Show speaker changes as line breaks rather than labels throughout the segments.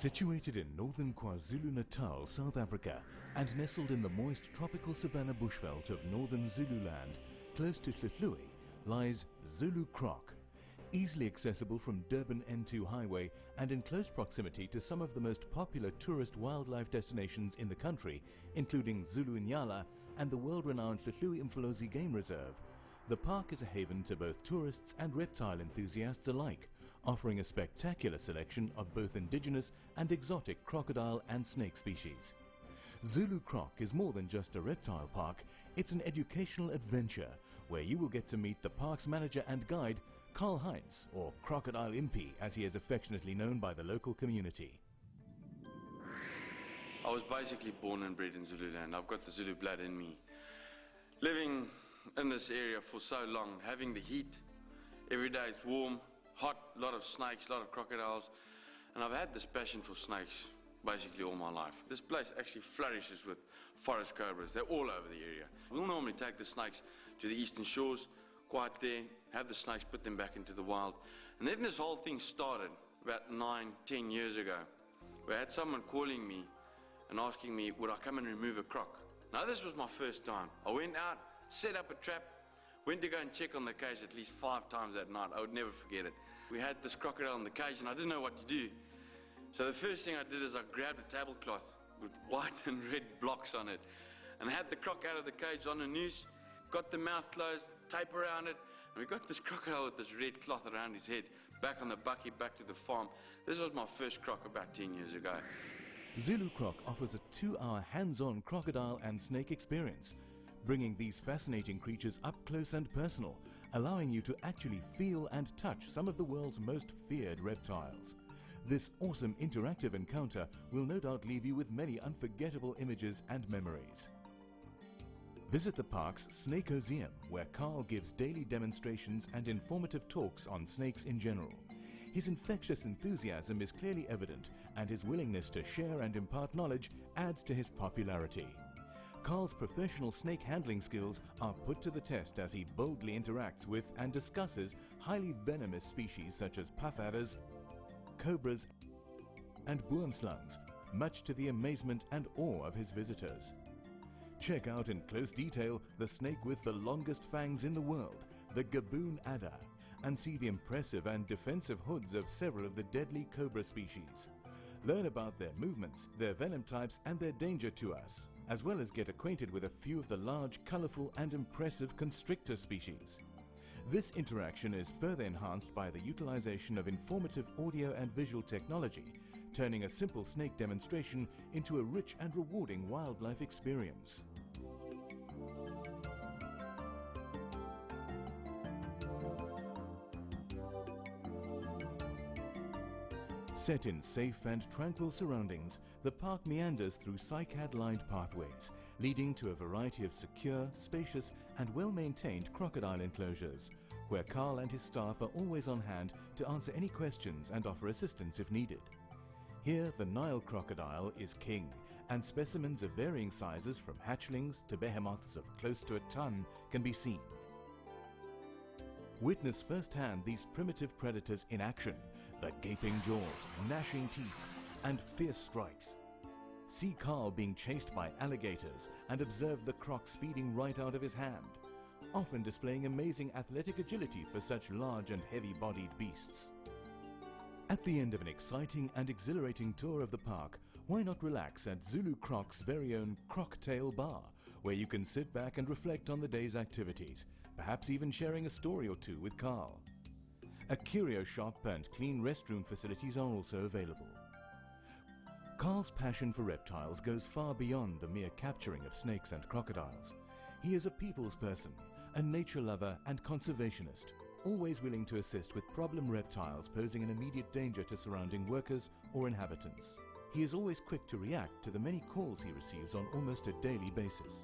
Situated in northern KwaZulu-Natal, South Africa, and nestled in the moist tropical savanna bushveld of northern Zululand, close to Hluhluwe, lies Zulucroc. Easily accessible from Durban N2 highway and in close proximity to some of the most popular tourist wildlife destinations in the country, including Zulu Nyala and the world-renowned Hluhluwe Mfolozi Game Reserve. The park is a haven to both tourists and reptile enthusiasts alike, offering a spectacular selection of both indigenous and exotic crocodile and snake species. Zulucroc is more than just a reptile park, it's an educational adventure where you will get to meet the park's manager and guide, Karl Heinz, or Crocodile Impy as he is affectionately known by the local community.
I was basically born and bred in Zululand. I've got the Zulu blood in me. Living in this area for so long, having the heat, every day it's warm, hot, a lot of snakes, a lot of crocodiles, and I've had this passion for snakes basically all my life. This place actually flourishes with forest cobras. They're all over the area. We'll normally take the snakes to the eastern shores, quiet there, have the snakes, put them back into the wild. And then this whole thing started about 9-10 years ago. We had someone calling me and asking me would I come and remove a croc. Now this was my first time. I went out, set up a trap, went to go and check on the cage at least 5 times that night. I would never forget it. We had this crocodile in the cage and I didn't know what to do. So the first thing I did is I grabbed a tablecloth with white and red blocks on it and had the croc out of the cage on a noose, got the mouth closed, tape around it, and we got this crocodile with this red cloth around his head back on the bucky, back to the farm. This was my first croc about 10 years ago.
Zulucroc offers a 2-hour hands-on crocodile and snake experience, bringing these fascinating creatures up close and personal, allowing you to actually feel and touch some of the world's most feared reptiles. This awesome interactive encounter will no doubt leave you with many unforgettable images and memories. Visit the park's Snakeoseum, where Karl gives daily demonstrations and informative talks on snakes in general. His infectious enthusiasm is clearly evident, and his willingness to share and impart knowledge adds to his popularity. Karl's professional snake handling skills are put to the test as he boldly interacts with and discusses highly venomous species such as puff adders, cobras and boomslangs, much to the amazement and awe of his visitors. Check out in close detail the snake with the longest fangs in the world, the gaboon adder, and see the impressive and defensive hoods of several of the deadly cobra species. Learn about their movements, their venom types and their danger to us, as well as get acquainted with a few of the large, colorful and impressive constrictor species. This interaction is further enhanced by the utilization of informative audio and visual technology, turning a simple snake demonstration into a rich and rewarding wildlife experience. Set in safe and tranquil surroundings, the park meanders through cycad-lined pathways, leading to a variety of secure, spacious and well-maintained crocodile enclosures, where Karl and his staff are always on hand to answer any questions and offer assistance if needed. Here the Nile crocodile is king, and specimens of varying sizes from hatchlings to behemoths of close to a ton can be seen. Witness firsthand these primitive predators in action, the gaping jaws, gnashing teeth and fierce strikes. See Karl being chased by alligators and observe the crocs feeding right out of his hand, often displaying amazing athletic agility for such large and heavy-bodied beasts. At the end of an exciting and exhilarating tour of the park, why not relax at Zulucroc's very own Croctail Bar, where you can sit back and reflect on the day's activities, perhaps even sharing a story or two with Karl. A curio shop and clean restroom facilities are also available. Karl's passion for reptiles goes far beyond the mere capturing of snakes and crocodiles. He is a people's person, a nature lover and conservationist, always willing to assist with problem reptiles posing an immediate danger to surrounding workers or inhabitants. He is always quick to react to the many calls he receives on almost a daily basis.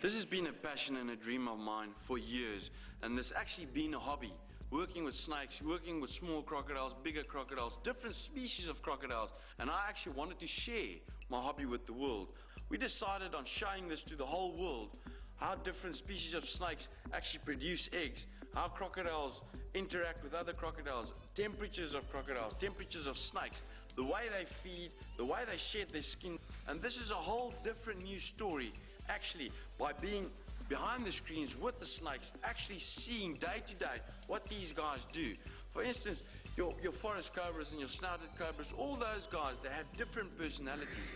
This has been a passion and a dream of mine for years, and this actually been a hobby. Working with snakes, working with small crocodiles, bigger crocodiles, different species of crocodiles, and I actually wanted to share my hobby with the world. We decided on showing this to the whole world, how different species of snakes actually produce eggs, how crocodiles interact with other crocodiles, temperatures of crocodiles, temperatures of snakes, the way they feed, the way they shed their skin. And this is a whole different new story, actually, by being behind the screens with the snakes, actually seeing day to day what these guys do. For instance, your forest cobras and your snouted cobras, all those guys, they have different personalities.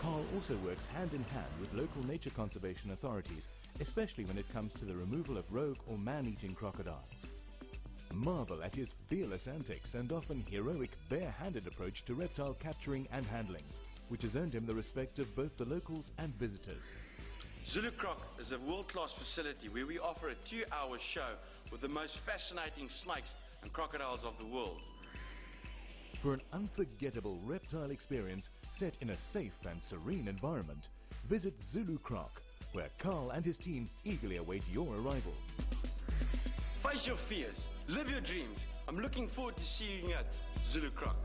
Carl also works hand in hand with local nature conservation authorities, especially when it comes to the removal of rogue or man-eating crocodiles. Marvel at his fearless antics and often heroic bare-handed approach to reptile capturing and handling, which has earned him the respect of both the locals and visitors.
Zulucroc is a world-class facility where we offer a 2-hour show with the most fascinating snakes and crocodiles of the world.
For an unforgettable reptile experience set in a safe and serene environment, visit Zulucroc, where Carl and his team eagerly await your arrival.
Face your fears, live your dreams. I'm looking forward to seeing you at Zulucroc.